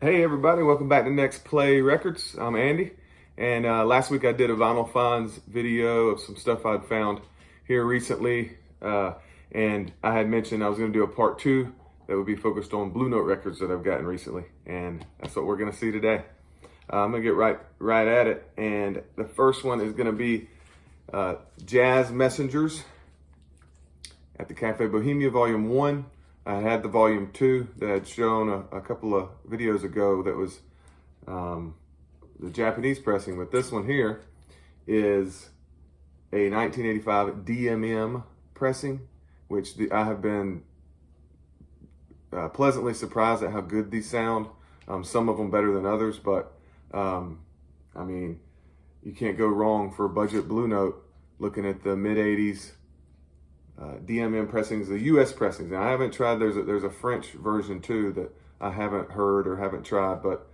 Hey everybody, welcome back to Next Play Records. I'm Andy, and last week I did a Vinyl Finds video of some stuff I'd found here recently, and I had mentioned I was going to do a part 2 that would be focused on Blue Note records that I've gotten recently, and that's what we're going to see today. I'm going to get right at it, and the first one is going to be Jazz Messengers at the Cafe Bohemia Volume 1. I had the Volume 2 that I'd shown a couple of videos ago that was the Japanese pressing, but this one here is a 1985 DMM pressing, which I have been pleasantly surprised at how good these sound. Some of them better than others, but I mean, you can't go wrong for a budget Blue Note looking at the mid-80s DMM pressings, the US pressings. Now I haven't tried, there's a French version too that I haven't heard or haven't tried, but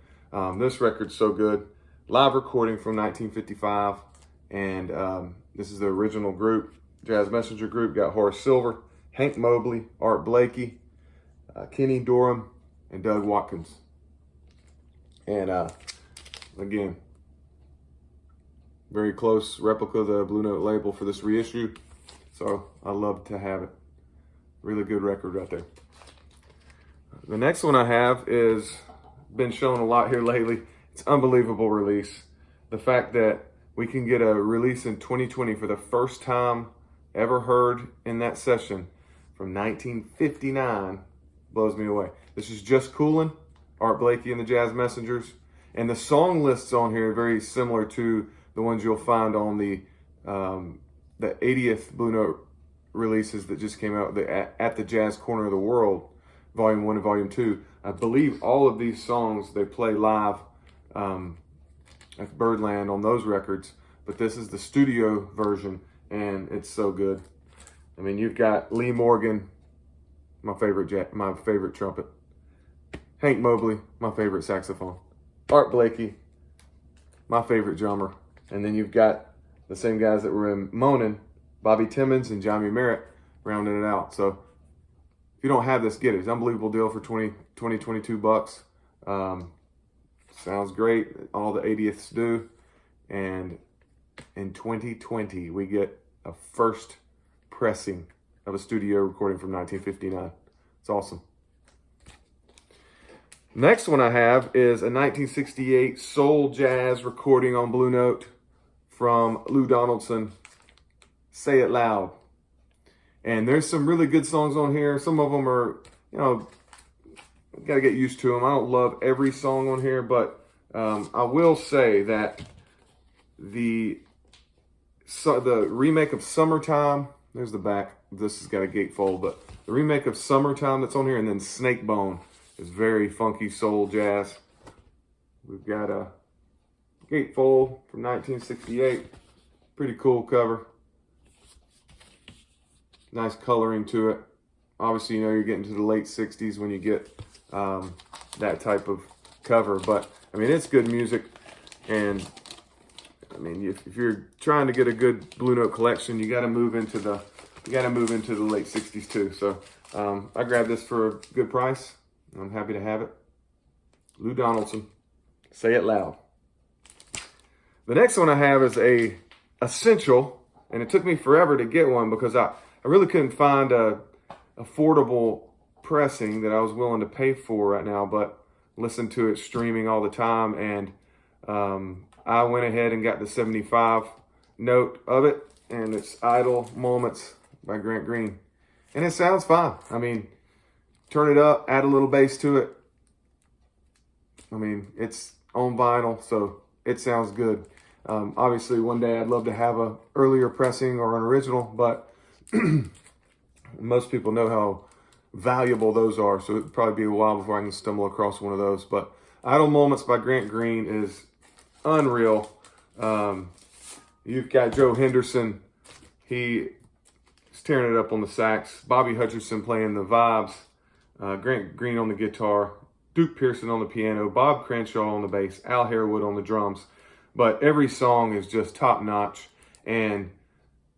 this record's so good. Live recording from 1955, and this is the original group, Jazz Messenger group. Got Horace Silver, Hank Mobley, Art Blakey, Kenny Dorham, and Doug Watkins. And again, very close replica of the Blue Note label for this reissue. So I love to have it. Really good record right there. The next one I have is been shown a lot here lately. It's unbelievable release. The fact that we can get a release in 2020 for the first time ever heard in that session from 1959 blows me away. This is Just Coolin', Art Blakey and the Jazz Messengers. And the song lists on here are very similar to the ones you'll find on the 80th Blue Note releases that just came out, at the Jazz Corner of the World, Volume 1 and Volume 2. I believe all of these songs they play live at Birdland on those records, but this is the studio version, and it's so good. I mean, you've got Lee Morgan, my favorite trumpet, Hank Mobley, my favorite saxophone, Art Blakey, my favorite drummer, and then you've got the same guys that were in Moanin', Bobby Timmons and Johnny Merritt, rounding it out. So if you don't have this, get it. It's an unbelievable deal for 22 bucks. Sounds great. All the 80ths do. And in 2020, we get a first pressing of a studio recording from 1959. It's awesome. Next one I have is a 1968 soul jazz recording on Blue Note from Lou Donaldson, Say It Loud. And there's some really good songs on here. Some of them are, got to get used to them. I don't love every song on here, but I will say that the remake of Summertime, there's the back. This has got a gatefold, but the remake of Summertime that's on here, and then Snake Bone is very funky soul jazz. We've got a gatefold from 1968. Pretty cool cover. Nice coloring to it. Obviously, you're getting to the late 60s when you get that type of cover. But, I mean, it's good music. And, I mean, if you're trying to get a good Blue Note collection, you got to move into the late 60s too. So, I grabbed this for a good price. I'm happy to have it. Lou Donaldson, Say It Loud. The next one I have is a essential, and it took me forever to get one because I really couldn't find a affordable pressing that I was willing to pay for right now, but listen to it streaming all the time, and I went ahead and got the 75 note of it, and it's Idle Moments by Grant Green. And it sounds fine. I mean, turn it up, add a little bass to it. I mean, it's on vinyl, so it sounds good. Obviously, one day I'd love to have a earlier pressing or an original, but most people know how valuable those are, so it'd probably be a while before I can stumble across one of those. But Idle Moments by Grant Green is unreal. You've got Joe Henderson. He's tearing it up on the sax. Bobby Hutcherson playing the vibes. Grant Green on the guitar. Duke Pearson on the piano. Bob Crenshaw on the bass. Al Harewood on the drums. But every song is just top notch. And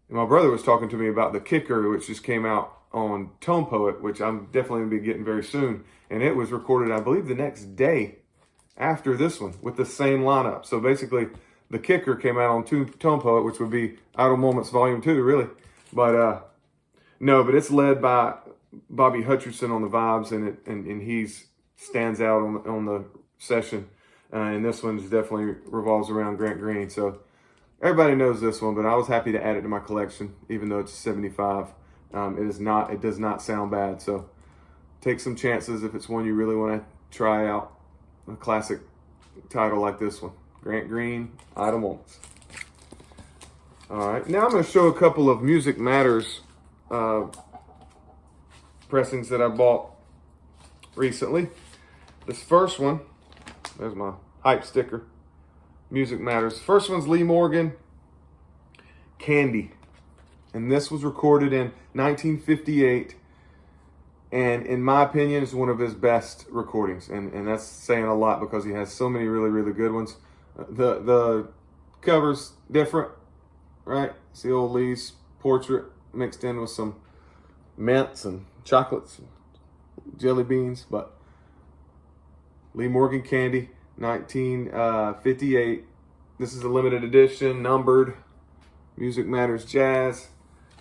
my brother was talking to me about the Kicker, which just came out on Tone Poet, which I'm definitely going to be getting very soon. And it was recorded, I believe, the next day after this one with the same lineup. So basically, the kicker came out on Tone Poet, which would be Idle Moments Volume 2, really. But no, but it's led by Bobby Hutcherson on the vibes, and he's stands out on the session. And this one definitely revolves around Grant Green. So everybody knows this one, but I was happy to add it to my collection, even though it's 75. It does not sound bad. So take some chances if it's one you really want to try out. A classic title like this one. Grant Green, Idle Moments. All right, now I'm going to show a couple of Music Matters pressings that I bought recently. This first one, there's my hype sticker, Music Matters. First one's Lee Morgan, Candy. And this was recorded in 1958. And in my opinion, it's one of his best recordings. And that's saying a lot because he has so many really, really good ones. The cover's different, right? See old Lee's portrait mixed in with some mints and chocolates and jelly beans. But Lee Morgan Candy, 1958. This is a limited edition, numbered, Music Matters Jazz.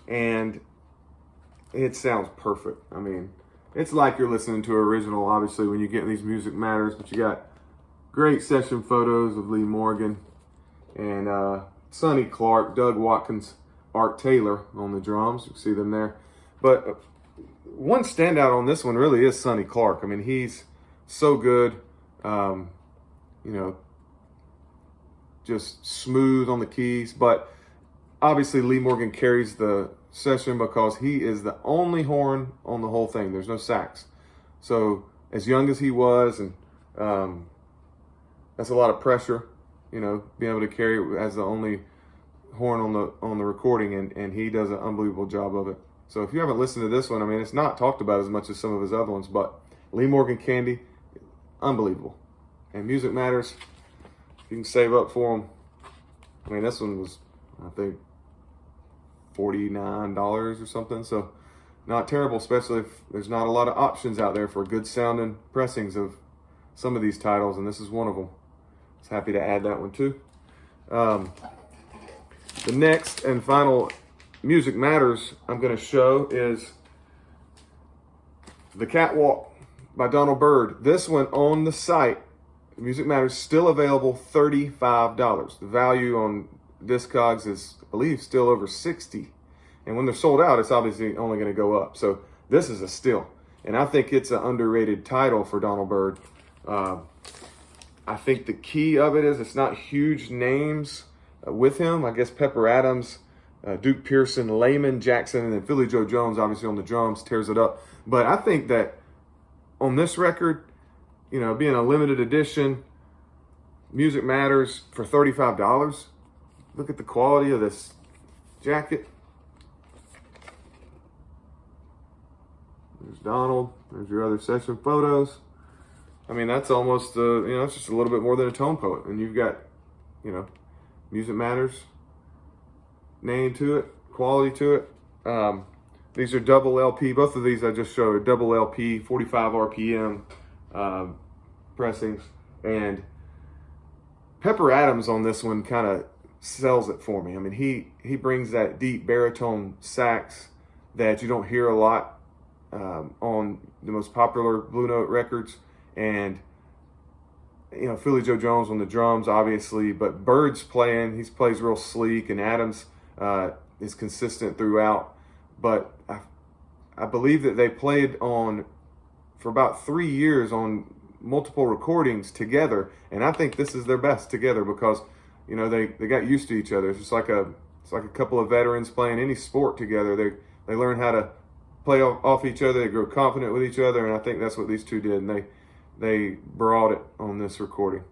And it sounds perfect. I mean, it's like you're listening to an original, obviously, when you get in these Music Matters, but you got great session photos of Lee Morgan and Sonny Clark, Doug Watkins, Art Taylor on the drums. You can see them there. But one standout on this one really is Sonny Clark. I mean, he's so good, just smooth on the keys. But obviously, Lee Morgan carries the session because he is the only horn on the whole thing. There's no sax. So as young as he was, and that's a lot of pressure, being able to carry it as the only horn on the recording, and he does an unbelievable job of it. So if you haven't listened to this one, I mean, it's not talked about as much as some of his other ones, but Lee Morgan Candy, unbelievable. And Music Matters, you can save up for them. I mean, this one was, I think, $49 or something. So not terrible, especially if there's not a lot of options out there for good sounding pressings of some of these titles, and this is one of them. I was happy to add that one too. The next and final Music Matters I'm going to show is The Catwalk by Donald Byrd. This one on the site, Music Matters, still available, $35. The value on Discogs is, I believe, still over $60. And when they're sold out, it's obviously only going to go up. So this is a steal. And I think it's an underrated title for Donald Byrd. I think the key of it is it's not huge names with him. I guess Pepper Adams, Duke Pearson, Layman Jackson, and then Philly Joe Jones, obviously on the drums, tears it up. But I think that on this record, being a limited edition, Music Matters for $35, look at the quality of this jacket. There's Donald. There's your other session photos. I mean, that's almost, it's just a little bit more than a Tone Poet. And you've got, Music Matters, name to it, quality to it. These are double LP. Both of these I just showed, double LP, 45 RPM pressings. And Pepper Adams on this one kind of sells it for me. I mean, he brings that deep baritone sax that you don't hear a lot on the most popular Blue Note records. And Philly Joe Jones on the drums, obviously, but Byrd's playing, he plays real sleek, and Adams is consistent throughout. But I believe that they played for about 3 years on multiple recordings together, and I think this is their best together because they got used to each other. It's like a couple of veterans playing any sport together. They learn how to play off each other. They grow confident with each other, and I think that's what these two did. And they brought it on this recording.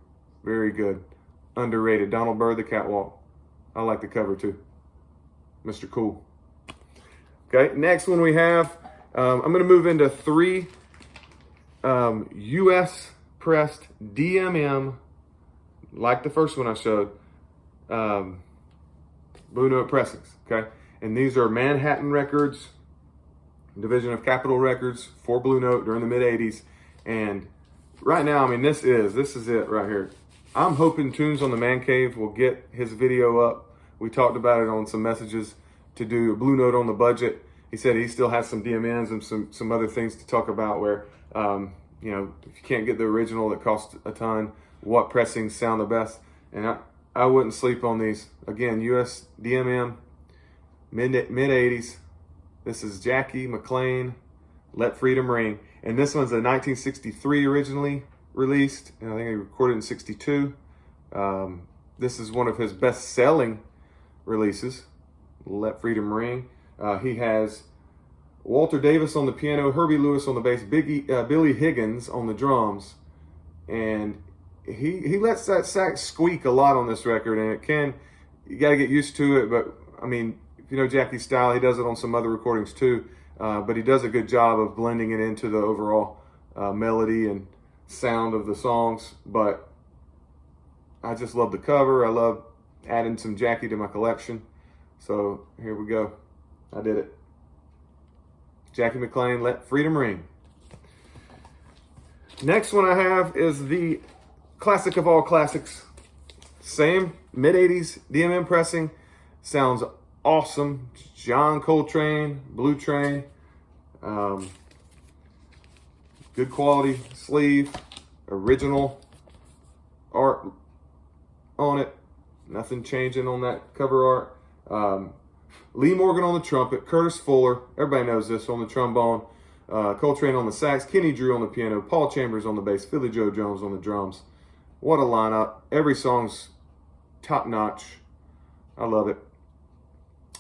Very good. Underrated. Donald Byrd, The Catwalk. I like the cover too. Mr. Cool. Okay, next one we have, I'm going to move into 3 U.S. pressed DMM, like the first one I showed, Blue Note pressings. Okay, and these are Manhattan Records, division of Capitol Records, for Blue Note during the mid-'80s, and right now, I mean, this is it right here. I'm hoping Tunes on the Man Cave will get his video up. We talked about it on some messages to do a Blue Note on the budget. He said he still has some DMNs and some other things to talk about where, you know, if you can't get the original that costs a ton, what pressings sound the best. And I wouldn't sleep on these. Again, US DMM, mid 80s. This is Jackie McLean, Let Freedom Ring. And this one's a 1963 originally released, and I think he recorded in 62. This is one of his best-selling releases, Let Freedom Ring. He has Walter Davis on the piano, Herbie Lewis on the bass, Billy Higgins on the drums, and he lets that sax squeak a lot on this record, and you got to get used to it. But I mean, if you know Jackie's style, he does it on some other recordings too. But he does a good job of blending it into the overall melody and sound of the songs. But I just love the cover. I love adding some Jackie to my collection. So here we go. I did it. Jackie McLean, Let Freedom Ring. Next one I have is the classic of all classics. Same mid-80s DMM pressing. Sounds awesome. John Coltrane, Blue Train. Good quality sleeve. Original art on it. Nothing changing on that cover art. Lee Morgan on the trumpet. Curtis Fuller, everybody knows this, on the trombone. Coltrane on the sax. Kenny Drew on the piano. Paul Chambers on the bass. Philly Joe Jones on the drums. What a lineup. Every song's top notch. I love it.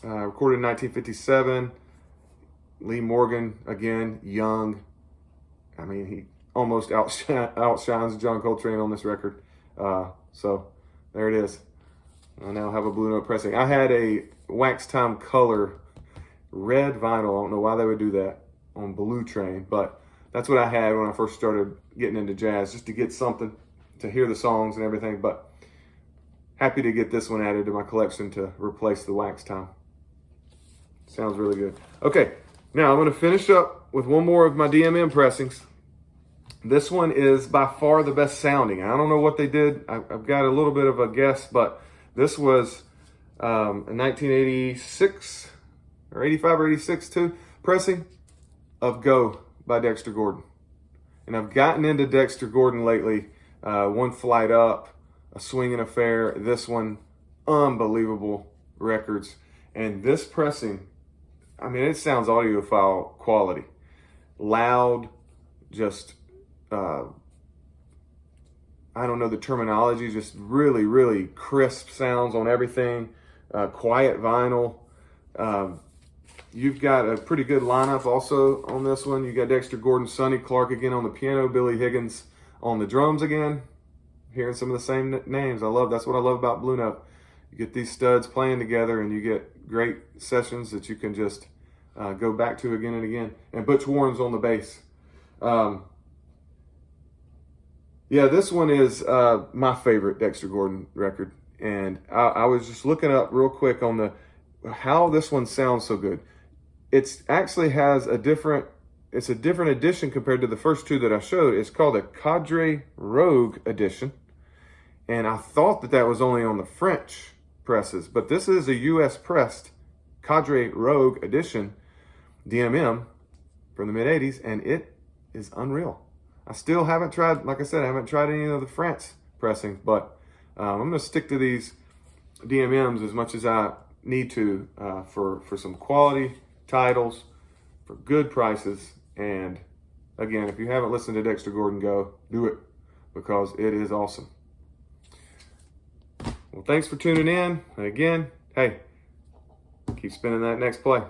Recorded in 1957. Lee Morgan, again, young. I mean, he almost outshines John Coltrane on this record. So there it is. I now have a Blue Note pressing. I had a Wax Time Color red vinyl. I don't know why they would do that on Blue Train, but that's what I had when I first started getting into jazz, just to get something to hear the songs and everything. But happy to get this one added to my collection to replace the Wax Time. Sounds really good. Okay, now I'm going to finish up with one more of my DMM pressings. This one is by far the best sounding. I don't know what they did. I've got a little bit of a guess, but this was a 1986 or 85 or 86 too, pressing of Go by Dexter Gordon. And I've gotten into Dexter Gordon lately. One Flight Up, A Swingin' Affair. This one, unbelievable records. And this pressing, I mean, it sounds audiophile quality. Loud, just, I don't know the terminology, just really, really crisp sounds on everything. Quiet vinyl. You've got a pretty good lineup also on this one. You got Dexter Gordon, Sonny Clark again on the piano, Billy Higgins on the drums again. Hearing some of the same names. That's what I love about Blue Note. You get these studs playing together and you get great sessions that you can just go back to again and again. And Butch Warren's on the bass. Yeah, this one is my favorite Dexter Gordon record. And I was just looking up real quick on how this one sounds so good. It actually has a different edition compared to the first two that I showed. It's called a Cadre Rogue edition. And I thought that was only on the French presses, but this is a US pressed Cadre Rogue edition DMM from the mid 80s, and it is unreal. I still haven't tried, like I said, I haven't tried any of the France pressings, but I'm going to stick to these DMMs as much as I need to for some quality titles, for good prices. And again, if you haven't listened to Dexter Gordon, go do it, because it is awesome. Well, thanks for tuning in. And again, hey, keep spinning that next play.